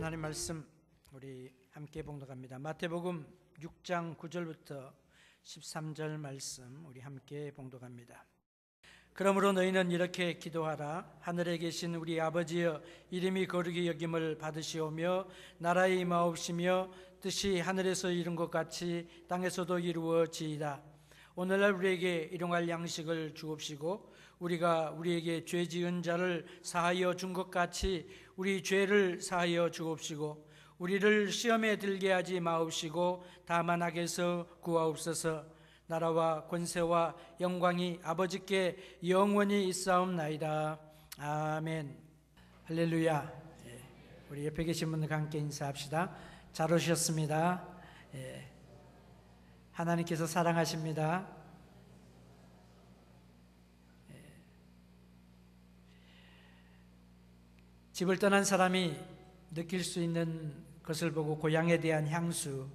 하나님 말씀 우리 함께 봉독합니다. 마태복음 6장 9절부터 13절 말씀 우리 함께 봉독합니다. 그러므로 너희는 이렇게 기도하라. 하늘에 계신 우리 아버지여, 이름이 거룩히 여김을 받으시오며 나라의 임하옵시며 뜻이 하늘에서 이룬 것 같이 땅에서도 이루어지이다. 오늘날 우리에게 일용할 양식을 주옵시고 우리가 우리에게 죄 지은 자를 사하여 준 것 같이 우리 죄를 사하여 주옵시고 우리를 시험에 들게 하지 마옵시고 다만 악에서 구하옵소서. 나라와 권세와 영광이 아버지께 영원히 있사옵나이다. 아멘. 할렐루야. 우리 옆에 계신 분들과 함께 인사합시다. 잘 오셨습니다. 하나님께서 사랑하십니다. 집을 떠난 사람이 느낄 수 있는 것을 보고 고향에 대한 향수,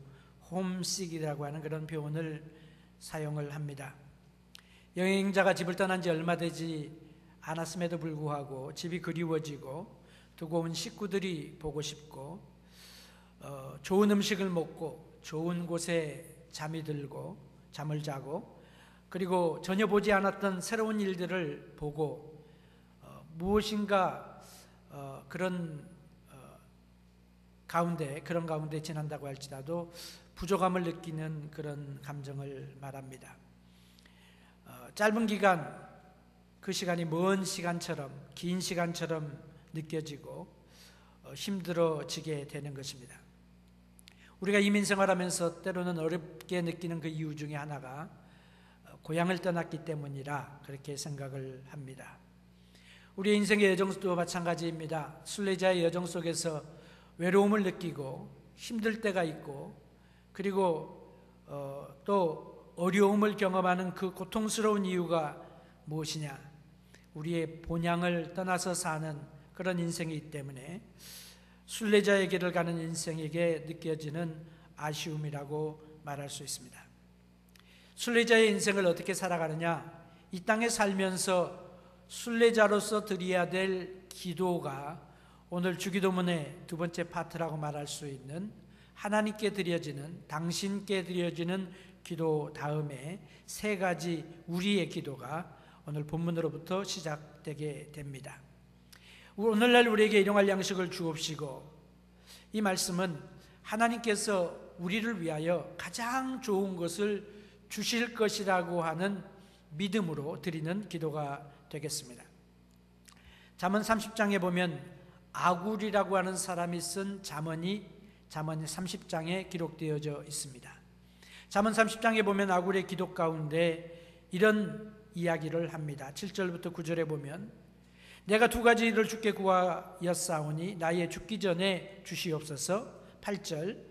홈식이라고 하는 그런 표현을 사용을 합니다. 여행자가 집을 떠난 지 얼마 되지 않았음에도 불구하고 집이 그리워지고 두고 온 식구들이 보고 싶고 좋은 음식을 먹고 좋은 곳에 잠이 들고 잠을 자고 그리고 전혀 보지 않았던 새로운 일들을 보고 무엇인가 그런 가운데 지난다고 할지라도 부족함을 느끼는 그런 감정을 말합니다. 짧은 기간, 그 시간이 먼 시간처럼, 긴 시간처럼 느껴지고 힘들어지게 되는 것입니다. 우리가 이민생활하면서 때로는 어렵게 느끼는 그 이유 중에 하나가 고향을 떠났기 때문이라 그렇게 생각을 합니다. 우리의 인생의 여정도 마찬가지입니다. 순례자의 여정 속에서 외로움을 느끼고 힘들 때가 있고 그리고 또 어려움을 경험하는 그 고통스러운 이유가 무엇이냐? 우리의 본향을 떠나서 사는 그런 인생이기 때문에 순례자의 길을 가는 인생에게 느껴지는 아쉬움이라고 말할 수 있습니다. 순례자의 인생을 어떻게 살아가느냐? 이 땅에 살면서 순례자로서 드려야 될 기도가 오늘 주기도문의 두 번째 파트라고 말할 수 있는 하나님께 드려지는, 당신께 드려지는 기도 다음에 세 가지 우리의 기도가 오늘 본문으로부터 시작되게 됩니다. 오늘날 우리에게 일용할 양식을 주옵시고, 이 말씀은 하나님께서 우리를 위하여 가장 좋은 것을 주실 것이라고 하는 믿음으로 드리는 기도가 되겠습니다. 잠언 30장에 보면 아굴이라고 하는 사람이 쓴 잠언이 30장에 기록되어져 있습니다. 잠언 30장에 보면 아굴의 기도 가운데 이런 이야기를 합니다. 7절부터 9절에 보면 내가 두 가지 일을 주께 구하였사오니 나의 죽기 전에 주시옵소서. 8절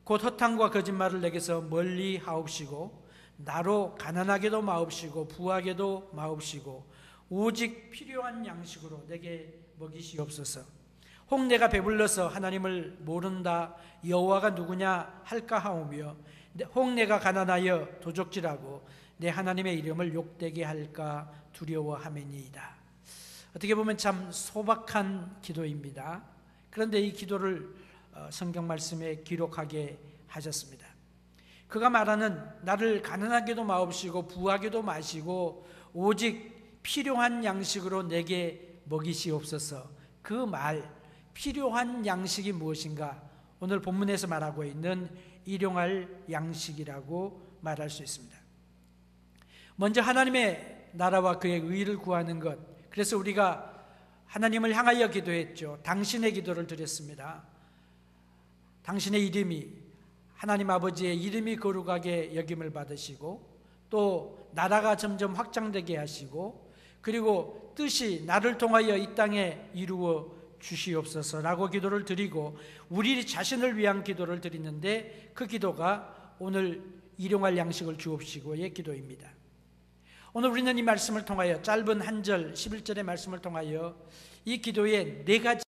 곧 허탕과 거짓말을 내게서 멀리 하옵시고 나로 가난하게도 마옵시고 부하게도 마옵시고 오직 필요한 양식으로 내게 먹이시옵소서. 혹 내가 배불러서 하나님을 모른다 여호와가 누구냐 할까 하오며 혹 내가 가난하여 도적질하고 내 하나님의 이름을 욕되게 할까 두려워하매니이다. 어떻게 보면 참 소박한 기도입니다. 그런데 이 기도를 성경 말씀에 기록하게 하셨습니다. 그가 말하는 나를 가난하게도 마옵시고 부하게도 마시고 오직 필요한 양식으로 내게 먹이시옵소서. 그 말, 필요한 양식이 무엇인가? 오늘 본문에서 말하고 있는 일용할 양식이라고 말할 수 있습니다. 먼저 하나님의 나라와 그의 의를 구하는 것. 그래서 우리가 하나님을 향하여 기도했죠. 당신의 기도를 드렸습니다. 당신의 이름이, 하나님 아버지의 이름이 거룩하게 여김을 받으시고 또 나라가 점점 확장되게 하시고 그리고 뜻이 나를 통하여 이 땅에 이루어 주시옵소서라고 기도를 드리고 우리 자신을 위한 기도를 드리는데 그 기도가 오늘 일용할 양식을 주옵시고의 기도입니다. 오늘 우리는 이 말씀을 통하여 짧은 한 절 11절의 말씀을 통하여 이 기도에 네 가지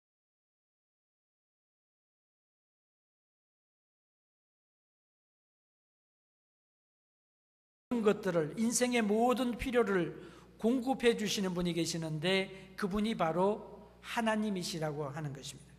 것들을 인생의 모든 필요를 공급해 주시는 분이 계시는데 그분이 바로 하나님이시라고 하는 것입니다.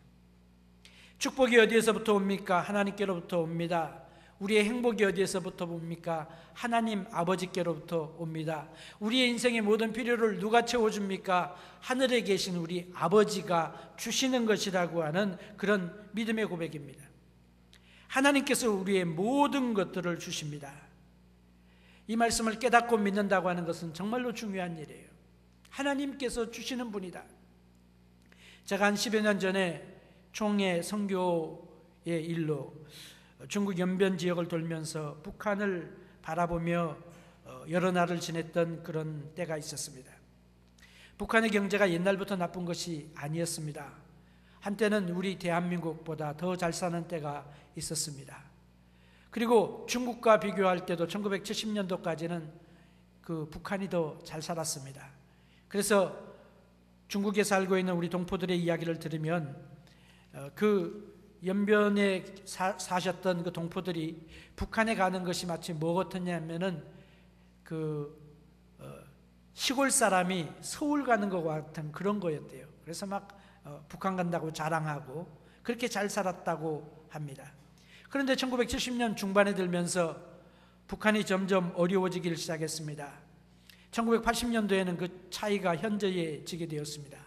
축복이 어디에서부터 옵니까? 하나님께로부터 옵니다. 우리의 행복이 어디에서부터 옵니까? 하나님 아버지께로부터 옵니다. 우리의 인생의 모든 필요를 누가 채워줍니까? 하늘에 계신 우리 아버지가 주시는 것이라고 하는 그런 믿음의 고백입니다. 하나님께서 우리의 모든 것들을 주십니다. 이 말씀을 깨닫고 믿는다고 하는 것은 정말로 중요한 일이에요. 하나님께서 주시는 분이다. 제가 한 10여 년 전에 총회 선교의 일로 중국 연변 지역을 돌면서 북한을 바라보며 여러 날을 지냈던 그런 때가 있었습니다. 북한의 경제가 옛날부터 나쁜 것이 아니었습니다. 한때는 우리 대한민국보다 더 잘 사는 때가 있었습니다. 그리고 중국과 비교할 때도 1970년도까지는 그 북한이 더 잘 살았습니다. 그래서 중국에 살고 있는 우리 동포들의 이야기를 들으면 그 연변에 사셨던 그 동포들이 북한에 가는 것이 마치 뭐 같았냐면은 시골 사람이 서울 가는 것 같은 그런 거였대요. 그래서 막 북한 간다고 자랑하고 그렇게 잘 살았다고 합니다. 그런데 1970년 중반에 들면서 북한이 점점 어려워지기 시작했습니다. 1980년도에는 그 차이가 현저해지게 되었습니다.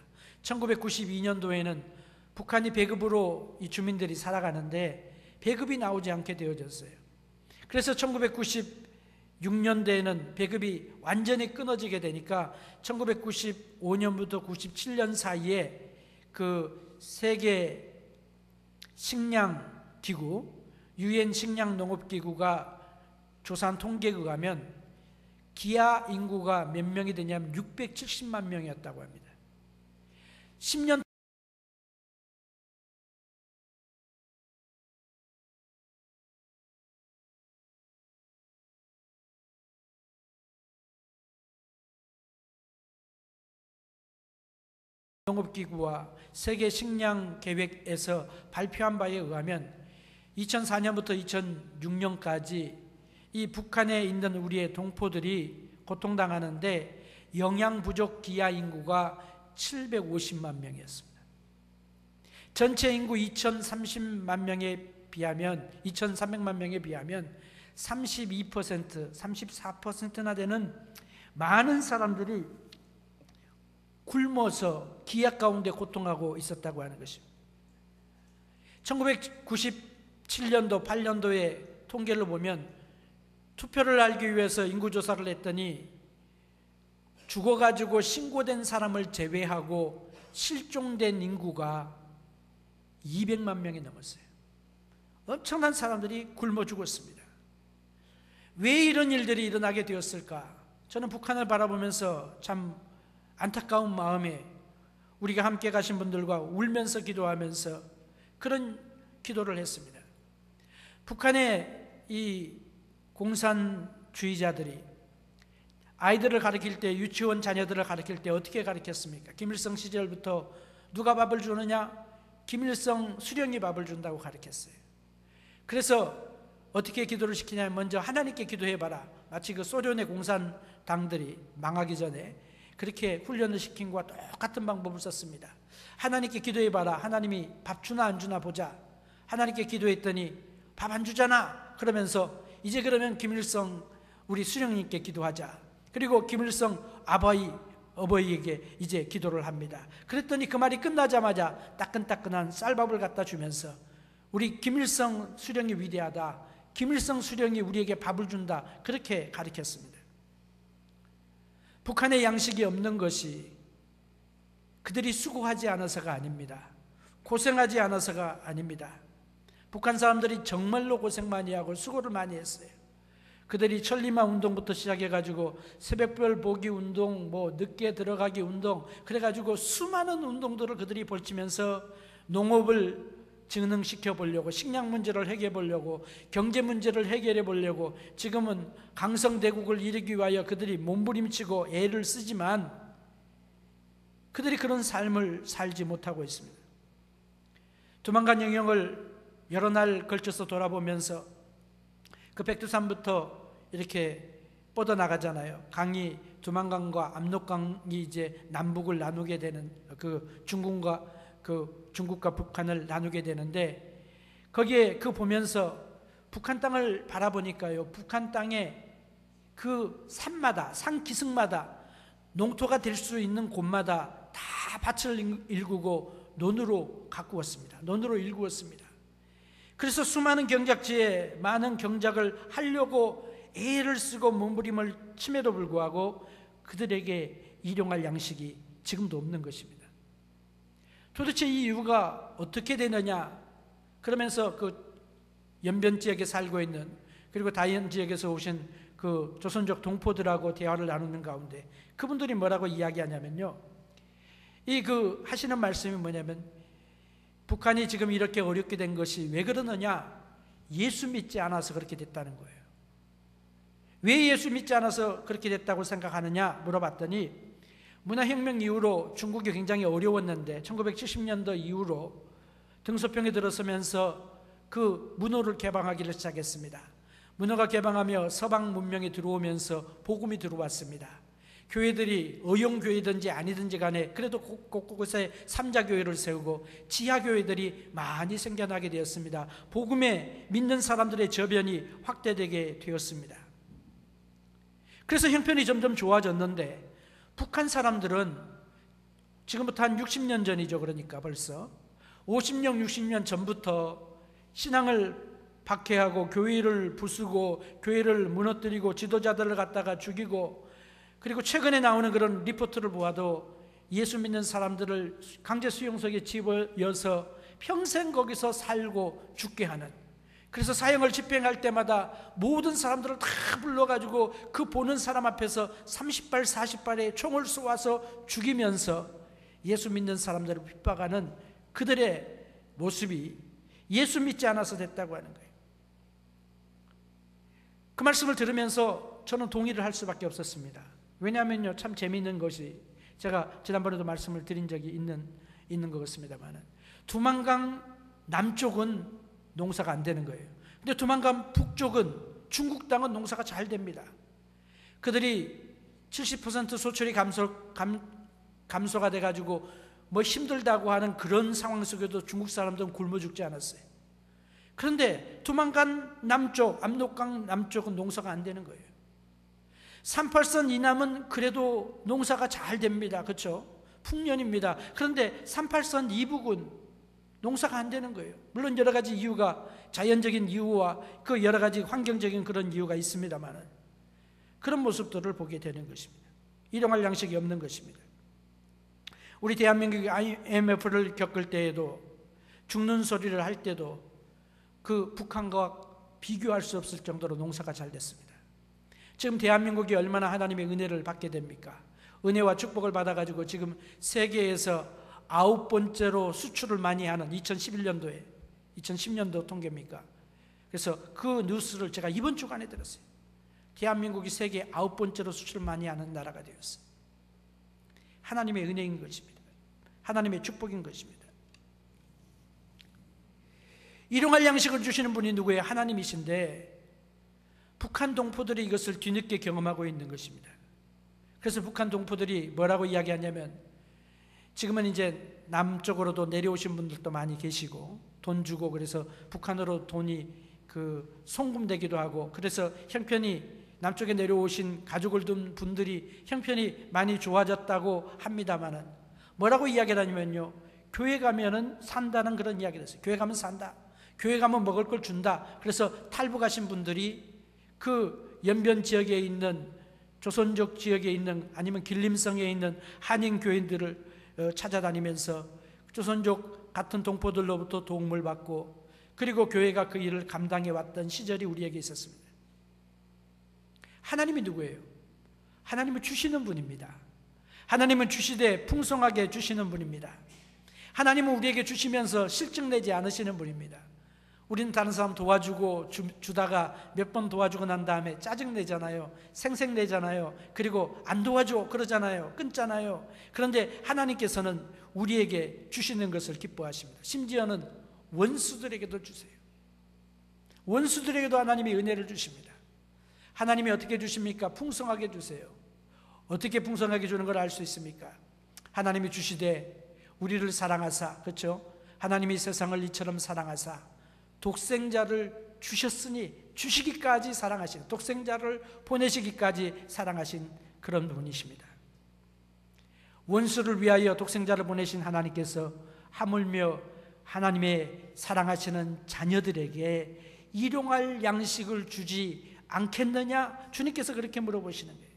1992년도에는 북한이 배급으로 이 주민들이 살아가는데 배급이 나오지 않게 되어졌어요. 그래서 1996년대에는 배급이 완전히 끊어지게 되니까 1995년부터 97년 사이에 그 세계 식량기구, UN 식량농업기구가 조사한 통계에 의하면 기아 인구가 몇 명이 되냐면 670만 명이었다고 합니다. 10년 농업기구와 세계 식량 계획에서 발표한 바에 의하면 2004년부터 2006년까지 이 북한에 있는 우리의 동포들이 고통당하는데 영양 부족 기아 인구가 750만 명이었습니다. 전체 인구 2030만 명에 비하면 2300만 명에 비하면 32%, 34%나 되는 많은 사람들이 굶어서 기약 가운데 고통하고 있었다고 하는 것입니다. 1997년도, 8년도의 통계를 보면 투표를 알기 위해서 인구조사를 했더니 죽어가지고 신고된 사람을 제외하고 실종된 인구가 200만 명이 넘었어요. 엄청난 사람들이 굶어 죽었습니다. 왜 이런 일들이 일어나게 되었을까? 저는 북한을 바라보면서 참 안타까운 마음에 우리가 함께 가신 분들과 울면서 기도하면서 그런 기도를 했습니다. 북한의 이 공산주의자들이 아이들을 가르칠 때, 유치원 자녀들을 가르칠 때 어떻게 가르쳤습니까? 김일성 시절부터 누가 밥을 주느냐? 김일성 수령이 밥을 준다고 가르쳤어요. 그래서 어떻게 기도를 시키냐면 먼저 하나님께 기도해봐라. 마치 그 소련의 공산당들이 망하기 전에 그렇게 훈련을 시킨 것과 똑같은 방법을 썼습니다. 하나님께 기도해봐라. 하나님이 밥 주나 안 주나 보자. 하나님께 기도했더니 밥 안 주잖아. 그러면서 이제 그러면 김일성 우리 수령님께 기도하자. 그리고 김일성 어버이에게 이제 기도를 합니다. 그랬더니 그 말이 끝나자마자 따끈따끈한 쌀밥을 갖다 주면서 우리 김일성 수령이 위대하다. 김일성 수령이 우리에게 밥을 준다. 그렇게 가르쳤습니다. 북한에 양식이 없는 것이 그들이 수고하지 않아서가 아닙니다. 고생하지 않아서가 아닙니다. 북한 사람들이 정말로 고생 많이 하고 수고를 많이 했어요. 그들이 천리마 운동부터 시작해가지고 새벽별 보기 운동, 늦게 들어가기 운동, 그래가지고 수많은 운동들을 그들이 벌치면서 농업을 증능시켜 보려고, 식량 문제를 해결해 보려고, 경제 문제를 해결해 보려고 지금은 강성대국을 이루기 위하여 그들이 몸부림치고 애를 쓰지만 그들이 그런 삶을 살지 못하고 있습니다. 두만강 영역을 여러 날 걸쳐서 돌아보면서 그 백두산부터 이렇게 뻗어나가잖아요. 강이 두만강과 압록강이 이제 남북을 나누게 되는 그 중국과 그 중국과 북한을 나누게 되는데, 거기에 그 보면서 북한 땅을 바라보니까요, 북한 땅에 그 산마다, 산 기슭마다, 농토가 될 수 있는 곳마다 다 밭을 일구고 논으로 가꾸었습니다. 논으로 일구었습니다. 그래서 수많은 경작지에 많은 경작을 하려고 애를 쓰고 몸부림을 침에도 불구하고 그들에게 일용할 양식이 지금도 없는 것입니다. 도대체 이 이유가 어떻게 되느냐? 그러면서 그 연변 지역에 살고 있는, 그리고 다현 지역에서 오신 그 조선족 동포들하고 대화를 나누는 가운데 그분들이 뭐라고 이야기하냐면요, 이 그 하시는 말씀이 뭐냐면, 북한이 지금 이렇게 어렵게 된 것이 왜 그러느냐? 예수 믿지 않아서 그렇게 됐다는 거예요. 왜 예수 믿지 않아서 그렇게 됐다고 생각하느냐 물어봤더니, 문화혁명 이후로 중국이 굉장히 어려웠는데 1970년도 이후로 등소평에 들어서면서 그 문호를 개방하기를 시작했습니다. 문호가 개방하며 서방 문명이 들어오면서 복음이 들어왔습니다. 교회들이 의용교회든지 아니든지 간에 그래도 곳곳에 삼자교회를 세우고 지하교회들이 많이 생겨나게 되었습니다. 복음에 믿는 사람들의 저변이 확대되게 되었습니다. 그래서 형편이 점점 좋아졌는데, 북한 사람들은 지금부터 한 60년 전이죠. 그러니까 벌써 50년, 60년 전부터 신앙을 박해하고 교회를 부수고 교회를 무너뜨리고 지도자들을 갖다가 죽이고, 그리고 최근에 나오는 그런 리포트를 보아도 예수 믿는 사람들을 강제 수용소에 집어여서 평생 거기서 살고 죽게 하는, 그래서 사형을 집행할 때마다 모든 사람들을 다 불러가지고 그 보는 사람 앞에서 30발 40발의 총을 쏘아서 죽이면서 예수 믿는 사람들을 핍박하는 그들의 모습이 예수 믿지 않아서 됐다고 하는 거예요. 그 말씀을 들으면서 저는 동의를 할 수밖에 없었습니다. 왜냐하면요, 참 재미있는 것이, 제가 지난번에도 말씀을 드린 적이 있는 것 같습니다만, 두만강 남쪽은 농사가 안 되는 거예요. 근데 두만강 북쪽은, 중국 땅은 농사가 잘 됩니다. 그들이 70% 소출이 감소가 돼가지고 뭐 힘들다고 하는 그런 상황 속에도 중국 사람들은 굶어 죽지 않았어요. 그런데 두만강 남쪽, 압록강 남쪽은 농사가 안 되는 거예요. 38선 이남은 그래도 농사가 잘 됩니다. 그렇죠? 풍년입니다. 그런데 38선 이북은 농사가 안 되는 거예요. 물론 여러 가지 이유가, 자연적인 이유와 그 여러 가지 환경적인 그런 이유가 있습니다만, 그런 모습들을 보게 되는 것입니다. 일용할 양식이 없는 것입니다. 우리 대한민국이 IMF를 겪을 때에도, 죽는 소리를 할 때도 그 북한과 비교할 수 없을 정도로 농사가 잘 됐습니다. 지금 대한민국이 얼마나 하나님의 은혜를 받게 됩니까? 은혜와 축복을 받아가지고 지금 세계에서 9번째로 수출을 많이 하는, 2011년도에 2010년도 통계입니까? 그래서 그 뉴스를 제가 이번 주간에 들었어요. 대한민국이 세계 9번째로 수출을 많이 하는 나라가 되었어요. 하나님의 은혜인 것입니다. 하나님의 축복인 것입니다. 일용할 양식을 주시는 분이 누구예요? 하나님이신데, 북한 동포들이 이것을 뒤늦게 경험하고 있는 것입니다. 그래서 북한 동포들이 뭐라고 이야기하냐면, 지금은 이제 남쪽으로도 내려오신 분들도 많이 계시고 돈 주고, 그래서 북한으로 돈이 그 송금되기도 하고, 그래서 형편이, 남쪽에 내려오신 가족을 둔 분들이 형편이 많이 좋아졌다고 합니다만은, 뭐라고 이야기를 하냐면요, 교회 가면은 산다는 그런 이야기를 했어요. 교회 가면 산다, 교회 가면 먹을 걸 준다. 그래서 탈북하신 분들이 그 연변 지역에 있는, 조선족 지역에 있는, 아니면 길림성에 있는 한인 교인들을 찾아다니면서 조선족 같은 동포들로부터 도움을 받고, 그리고 교회가 그 일을 감당해 왔던 시절이 우리에게 있었습니다. 하나님이 누구예요? 하나님은 주시는 분입니다. 하나님은 주시되 풍성하게 주시는 분입니다. 하나님은 우리에게 주시면서 실증내지 않으시는 분입니다. 우리는 다른 사람 도와주고 주다가 몇 번 도와주고 난 다음에 짜증내잖아요. 생색내잖아요. 그리고 안 도와줘 그러잖아요. 끊잖아요. 그런데 하나님께서는 우리에게 주시는 것을 기뻐하십니다. 심지어는 원수들에게도 주세요. 원수들에게도 하나님이 은혜를 주십니다. 하나님이 어떻게 주십니까? 풍성하게 주세요. 어떻게 풍성하게 주는 걸 알 수 있습니까? 하나님이 주시되 우리를 사랑하사, 그렇죠? 하나님이 세상을 이처럼 사랑하사 독생자를 주셨으니, 주시기까지 사랑하신, 독생자를 보내시기까지 사랑하신 그런 분이십니다. 원수를 위하여 독생자를 보내신 하나님께서 하물며 하나님의 사랑하시는 자녀들에게 일용할 양식을 주지 않겠느냐? 주님께서 그렇게 물어보시는 거예요.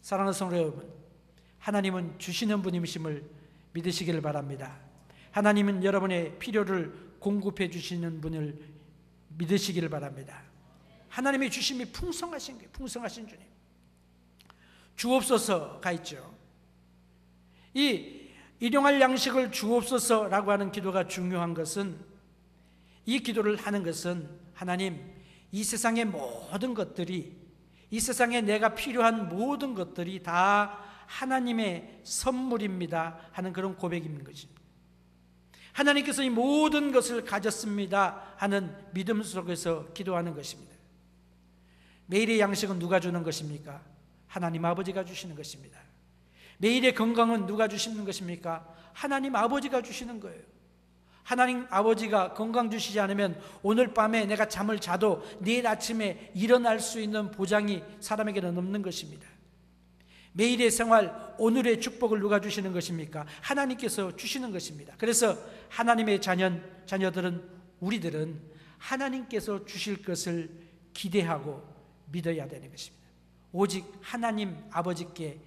사랑하는 성도 여러분, 하나님은 주시는 분이심을 믿으시기를 바랍니다. 하나님은 여러분의 필요를 공급해 주시는 분을 믿으시기를 바랍니다. 하나님의 주심이 풍성하신 거예요. 풍성하신 주님. 주옵소서가 있죠. 이 일용할 양식을 주옵소서라고 하는 기도가 중요한 것은, 이 기도를 하는 것은 하나님, 이 세상의 모든 것들이, 이 세상에 내가 필요한 모든 것들이 다 하나님의 선물입니다 하는 그런 고백인 것입니다. 하나님께서 이 모든 것을 가졌습니다 하는 믿음 속에서 기도하는 것입니다. 매일의 양식은 누가 주는 것입니까? 하나님 아버지가 주시는 것입니다. 매일의 건강은 누가 주시는 것입니까? 하나님 아버지가 주시는 거예요. 하나님 아버지가 건강 주시지 않으면 오늘 밤에 내가 잠을 자도 내일 아침에 일어날 수 있는 보장이 사람에게는 없는 것입니다. 매일의 생활, 오늘의 축복을 누가 주시는 것입니까? 하나님께서 주시는 것입니다. 그래서 하나님의 자녀들은, 우리들은 하나님께서 주실 것을 기대하고 믿어야 되는 것입니다. 오직 하나님 아버지께